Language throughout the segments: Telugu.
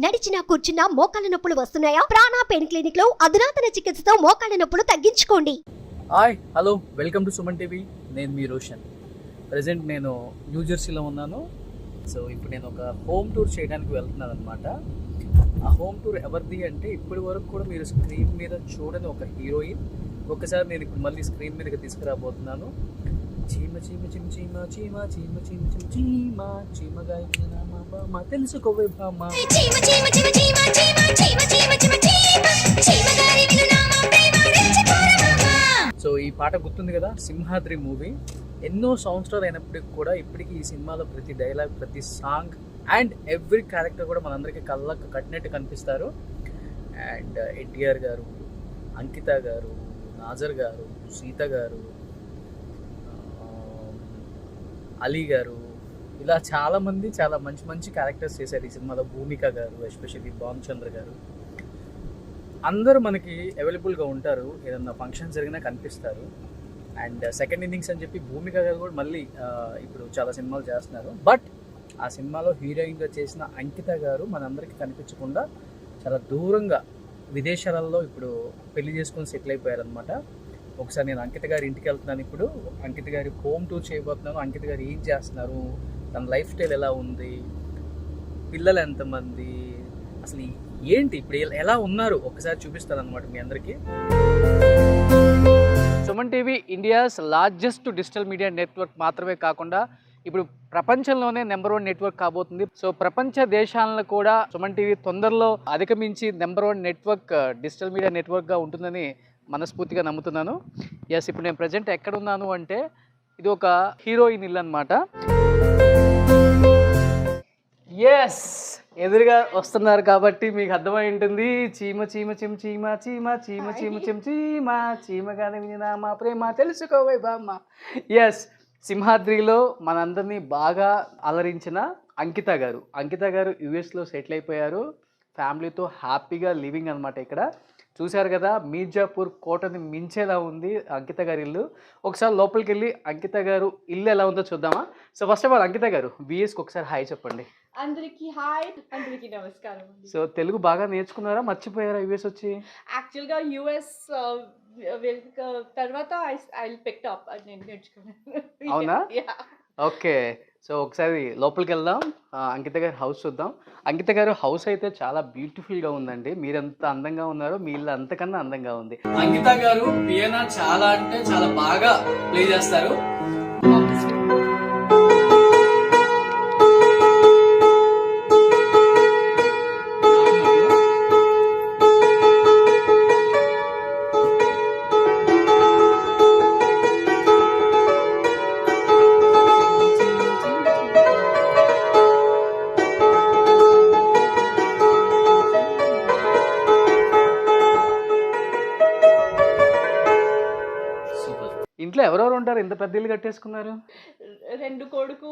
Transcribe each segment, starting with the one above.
నడిచినా కూర్చున్నా మోకాళ్ళ నొప్పులు వస్తున్నాయా? ప్రాణ పెయిన్ క్లినిక్ లో అధునాతన చికిత్సతో మోకాళ్ళ నొప్పులు తగ్గించుకోండి. Hi hello welcome to Suman TV. నేను మీ రోషన్. ప్రజెంట్ నేను న్యూ జెర్సీలో ఉన్నాను. సో ఇప్పుడు నేను ఒక హోమ్ టూర్ చేయడానికి వెళ్తున్నాను అనమాట. ఆ హోమ్ టూర్ ఎవరిది అంటే ఇప్పటి వరకు కూడా మీరు స్క్రీన్ మీద చూడని ఒక హీరోయిన్ ఒకసారి నేను ఇప్పుడు మళ్ళీ స్క్రీన్ మీదకి తీసుకురాబోతున్నాను. చీమ చీమ చీమ చీమ చీమ చీమ చీమ చీమ చీమ చీమగా మా తెలుసుకోవే బామ్మ. సో ఈ పాట గుర్తుంది కదా, సింహాద్రి మూవీ. ఎన్నో సంవత్సరాలు అయినప్పటికీ కూడా ఇప్పటికీ ఈ సినిమాలో ప్రతి డైలాగ్, ప్రతి సాంగ్ అండ్ ఎవ్రీ క్యారెక్టర్ కూడా మనందరికీ కళ్ళకు కట్టినట్టు కనిపిస్తారు. అండ్ ఎన్టీఆర్ గారు, అంకిత గారు, నాజర్ గారు, సీత గారు, అలీ గారు, ఇలా చాలామంది చాలా మంచి మంచి క్యారెక్టర్స్ చేశారు ఈ సినిమాలో. భూమిక గారు, ఎస్పెషల్లీ భానుచంద్ర గారు, అందరూ మనకి అవైలబుల్గా ఉంటారు. ఏదన్నా ఫంక్షన్ జరిగినా కనిపిస్తారు. అండ్ సెకండ్ ఇన్నింగ్స్ అని చెప్పి భూమిక గారు కూడా మళ్ళీ ఇప్పుడు చాలా సినిమాలు చేస్తున్నారు. బట్ ఆ సినిమాలో హీరోయిన్గా చేసిన అంకిత గారు మనందరికీ కనిపించకుండా చాలా దూరంగా విదేశాలలో ఇప్పుడు పెళ్లి చేసుకొని సెటిల్ అయిపోయారనమాట. ఒకసారి నేను అంకిత గారి ఇంటికి వెళ్తున్నాను. ఇప్పుడు అంకిత గారి హోమ్ టూర్ చేయబోతున్నాను. అంకిత గారు ఏం చేస్తున్నారు, తన లైఫ్ స్టైల్ ఎలా ఉంది, పిల్లలు ఎంతమంది, అసలు ఏంటి, ఇప్పుడు ఎలా ఉన్నారు ఒకసారి చూపిస్తాను అనమాట మీ అందరికీ. Suman TV India's largest digital media network మాత్రమే కాకుండా ఇప్పుడు ప్రపంచంలోనే నెంబర్ 1 నెట్వర్క్ కాబోతుంది. సో ప్రపంచ దేశాలను కూడా సుమన్ టీవీ తొందరలో అధిగమించి నెంబర్ 1 నెట్వర్క్, డిజిటల్ మీడియా నెట్వర్క్గా ఉంటుందని మనస్ఫూర్తిగా నమ్ముతున్నాను. ఎస్, ఇప్పుడు నేను ప్రజెంట్ ఎక్కడ ఉన్నాను అంటే ఇది ఒక హీరోయిన్ ఇల్లు అనమాట. ఎస్, ఎదురుగా వస్తున్నారు కాబట్టి మీకు అర్థమై ఉంటుంది. చీమ చీమ చిమ చీమ చీమ చీమ చీమ చిమ చీమ చీమగానే వినినా మా ప్రేమ తెలుసుకోవే బామ్మ. ఎస్, సింహాద్రిలో మనందరినీ బాగా అలరించిన అంకిత గారు. అంకిత గారు యుఎస్లో సెటిల్ అయిపోయారు. ఫ్యామిలీతో హ్యాపీగా లివింగ్ అనమాట. ఇక్కడ చూశారు కదా, మీర్జాపూర్ కోటని మించేలా ఉంది అంకిత గారి ఇల్లు. ఒకసారి లోపలికి వెళ్ళి అంకిత గారు ఇల్లు ఎలా ఉందో చూద్దామా? సో ఫస్ట్ ఆఫ్ ఆల్ అంకిత గారు విఎస్కి ఒకసారి హాయ్ చెప్పండి. అందరికీ హాయ్, అందరికీ నమస్కారం. సో తెలుగు బాగా నేర్చుకున్నారా, మర్చిపోయారా యుఎస్ వచ్చి? యాక్చువల్గా యుఎస్ తర్వాత ఐ పిక్ అప్ నేను నేర్చుకున్నాను. అవునా? ఓకే, సో ఒకసారి లోపలికి వెళ్దాం, అంకిత గారి హౌస్ చూద్దాం. అంకిత గారు హౌస్ అయితే చాలా బ్యూటిఫుల్గా ఉందండి. మీరెంత అందంగా ఉన్నారో మీ ఇల్లు అంతకన్నా అందంగా ఉంది. అంకిత గారు పియానో చాలా అంటే చాలా బాగా ప్లే చేస్తారు. ఇంట్లో ఎవరెవరు ఉంటారు? ఇంత పెద్ద ఇల్లు కట్టేసుకున్నారు. 2 కొడుకు.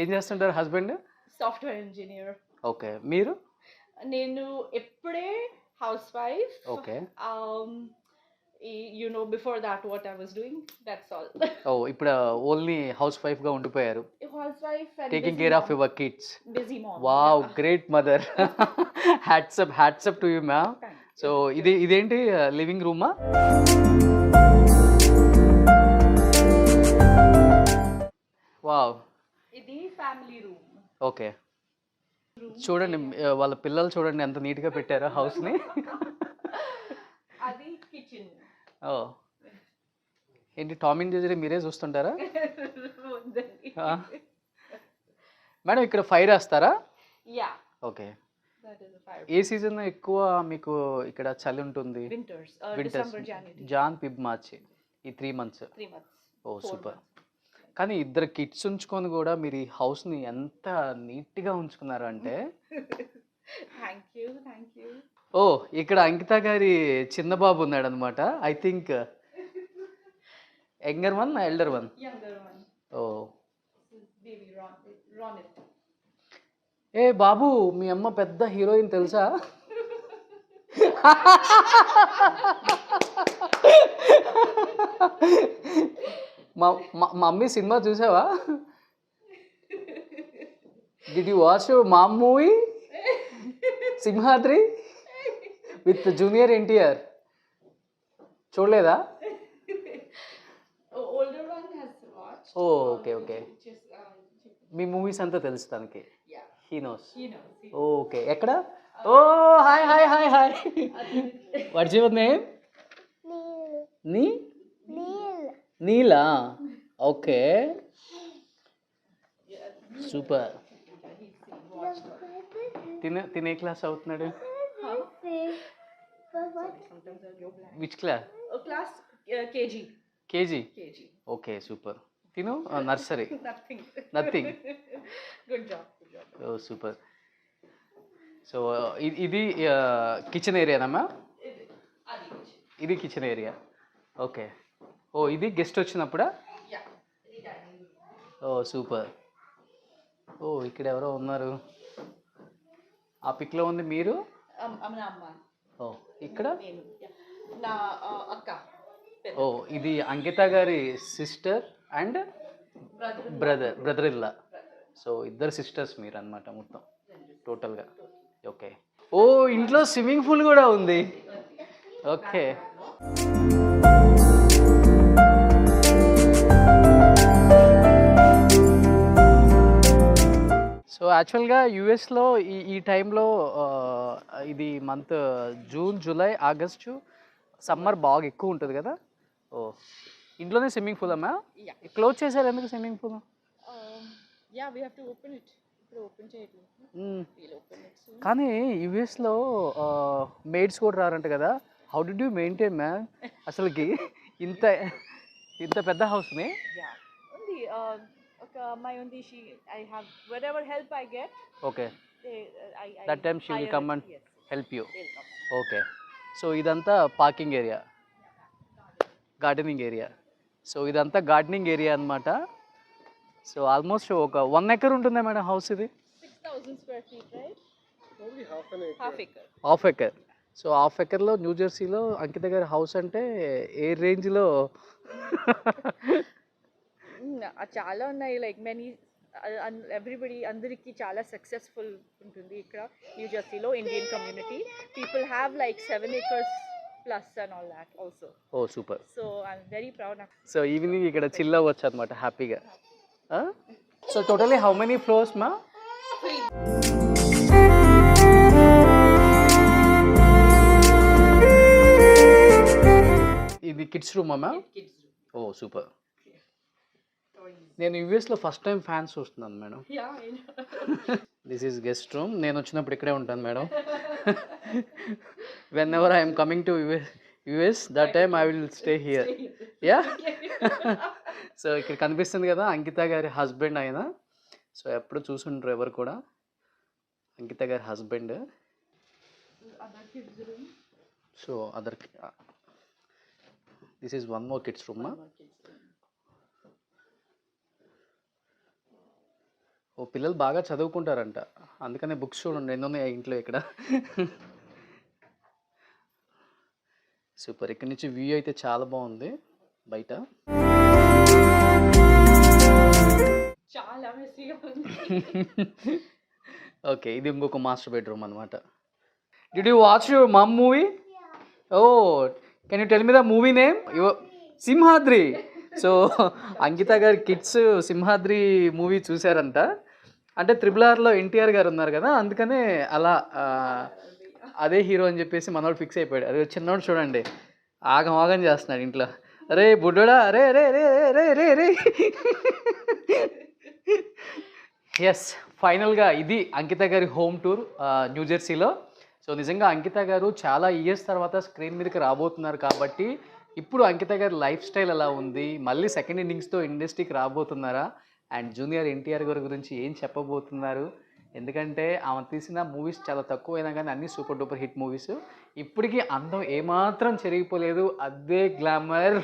ఏం చేస్తుంటారు హస్బెండ్? Software engineer. ఓకే, మీరు? నేను ఎప్పుడే house wife. Okay. You know before that what I was doing, that's all. Oh, ఇప్పుడు ఓన్లీ హౌస్ వైఫ్ గా ఉండిపోయారు. House wife and taking care of your kids. Busy mom. Wow, great mother. Hats up to you ma'am. So ఇదేంటి లివింగ్ రూమా? వావ్, ఇది ఫ్యామిలీ రూమ్. ఓకే, చూడండి వాళ్ళ పిల్లలు చూడండి ఎంత నీట్గా పెట్టారో హౌస్ని. అది కిచెన్. ఓ, ఏంటి టామ్ అండ్ జెర్రీ మీరే చూస్తుంటారా? మేడం ఇక్కడ ఫైర్ వేస్తారా? యా. ఓకే, ఏ సీజన్ ఎక్కువ మీకు ఇక్కడ చలి ఉంటుంది? వింటర్స్, జాన్ ఫిబ్ మార్చి, ఈ 3 months. ఓ సూపర్. కానీ 2 kids ఉంచుకొని కూడా మీరు ఈ హౌస్ని ఎంత నీట్గా ఉంచుకున్నారు అంటే. Thank you. ఓ, ఇక్కడ అంకిత గారి చిన్న బాబు ఉన్నాడు అనమాట. I think younger one, elder one? Oh, ఏ బాబు, మీ అమ్మ పెద్ద హీరోయిన్ తెలుసా? మా మమ్మీ సినిమా చూసావా? Did you watch your mom movie? Simhadri with junior NTR చూడలేదా? Older one has watched. Oh okay okay. Just, మీ మూవీస్ అంతా తెలుసు తనకి. yeah, he knows. he knows. Okay. ఎక్కడ? Oh hi hi hi hi. What's your name? నీ నీలా. Okay super. తినే క్లాస్ అవుతున్నాడు? Sometimes I'll go blank. Which class? Class KG. KG. KG. Okay super. తిను nursery. Nothing. Nothing. Good job. Good job. Oh super. So ఇది కిచెన్ ఏరియానమ్మా? Adi. ఇది కిచెన్ ఏరియా. ఓకే. ఓ ఇది గెస్ట్ వచ్చినప్పుడా? Yeah. Ini dining room. Oh super. Oh ఇక్కడ ఎవరో ఉన్నారు. ఆ పిక్లో ఉంది మీరు? Amna amma. ఓ ఇక్కడ? Nenu. Yeah. Na akka. ఓ ఇది అంకిత గారి సిస్టర్ అండ్ బ్రదర్ ఇల్లా. సో ఇద్దరు సిస్టర్స్ మీరు అన్నమాట మొత్తం టోటల్గా. ఓకే. ఓ ఇంట్లో స్విమ్మింగ్ పూల్ కూడా ఉంది. ఓకే. సో యాక్చువల్గా యూఎస్లో ఈ టైంలో ఇది month June July August summer బాగా ఎక్కువ ఉంటుంది కదా. ఓ ఇంట్లోనే స్విమ్మింగ్ పూల్ అమ్మా? Yeah. క్లోజ్ చేశారు ఎందుకు swimming pool? Yeah, we have to open it. ఇప్పుడు ఓపెన్ చేయట్లేదు. We'll open it soon. కానీ యూఎస్లో మేడ్స్ కూడా రారంట కదా. How did you maintain ma'am అసలుకి ఇంత ఇంత పెద్ద హౌస్ని? Yeah. Only ఒక అమ్మాయి ఉంది. I have whatever help I get. Okay. I that time she will hire come it. And Yes. Help you. They'll come. Okay. So ఇదంతా parking area, gardening area. So ఇదంతా గార్డెనింగ్ ఏరియా అన్నమాట. సో ఆల్మోస్ట్ ఒక 1 acre ఉంటుందా మేడం హౌస్ ఇది? 6,000 square feet, right? Only half an acre. Half acre. Half acre. So half ఎకర్లో న్యూ జెర్సీలో అంకిత గారి హౌస్ అంటే ఏ రేంజ్లో? చాలా ఉన్నాయి. లైక్ మెనీ ఎవ్రీబడి అందరికీ చాలా సక్సెస్ఫుల్ ఉంటుంది ఇక్కడ న్యూ జెర్సీలో. Indian community people have like 7 acres plus and all that also. Oh super. So I'm very proud of. So evening ఇక్కడ చిల్ అవ్వచ్చు అనమాట హ్యాపీగా. So totally how many floors మా? ఇది కిడ్స్ రూమ్ అమ్మా? Kids room. Oh super. నేను యూఎస్లో ఫస్ట్ టైం ఫ్యాన్స్ చూస్తున్నాను madam. Yeah, I know. This is guest room. నేను వచ్చినప్పుడు ఇక్కడే ఉంటాను madam. Whenever I'm coming to US that time I will stay here. Yeah. So ఇక్కడ కనిపిస్తుంది కదా అంకిత గారి హస్బెండ్ ఆయన. సో ఎప్పుడు చూసుంటారు ఎవరు కూడా. అంకిత గారి husband. Other kids room. So other this is one more kids room. More kids room. ఓ పిల్లలు బాగా చదువుకుంటారంట, అందుకనే బుక్స్ చూడండి ఎన్ని ఉన్నాయి ఇంట్లో ఇక్కడ. సూపర్. ఇక్కడ నుంచి వ్యూ అయితే చాలా బాగుంది బయట. చాలా మెస్సీగా ఉంది. ఓకే. ఇది ఇంకొక మాస్టర్ బెడ్రూమ్ అనమాట. Did you watch your mom movie? Oh can you tell me the movie name? Simhadri. So Ankita గారి కిడ్స్ సింహాద్రి మూవీ చూసారంట. అంటే RRRలో ఎన్టీఆర్ గారు ఉన్నారు కదా, అందుకనే అలా అదే హీరో అని చెప్పేసి మనోడు ఫిక్స్ అయిపోయాడు. అదే చిన్నోడు చూడండి ఆగం ఆగం చేస్తున్నాడు ఇంట్లో. అరే బుడ్డోడా, అరే రే రే రే రే రే. ఎస్, ఫైనల్గా ఇది అంకిత గారి హోమ్ టూర్ న్యూ జెర్సీలో. సో నిజంగా అంకిత గారు చాలా ఇయర్స్ తర్వాత స్క్రీన్ మీదకి రాబోతున్నారు కాబట్టి ఇప్పుడు అంకిత గారి లైఫ్ స్టైల్ ఎలా ఉంది, మళ్ళీ సెకండ్ ఇన్నింగ్స్తో ఇండస్ట్రీకి రాబోతున్నారా, అండ్ జూనియర్ ఎన్టీఆర్ గారి గురించి ఏం చెప్పబోతున్నారు. ఎందుకంటే ఆమె తీసిన మూవీస్ చాలా తక్కువైనా కానీ అన్నీ సూపర్ డూపర్ హిట్ మూవీస్. ఇప్పటికీ అందం ఏమాత్రం చెరిగిపోలేదు, అదే గ్లామర్.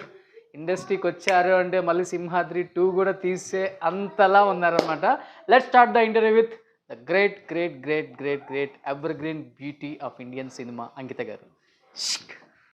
ఇండస్ట్రీకి వచ్చారు అంటే మళ్ళీ సింహాద్రి 2 కూడా తీసే అంతలా ఉన్నారనమాట. Let's start the interview with the great great great great great evergreen beauty of Indian cinema Ankita గారు.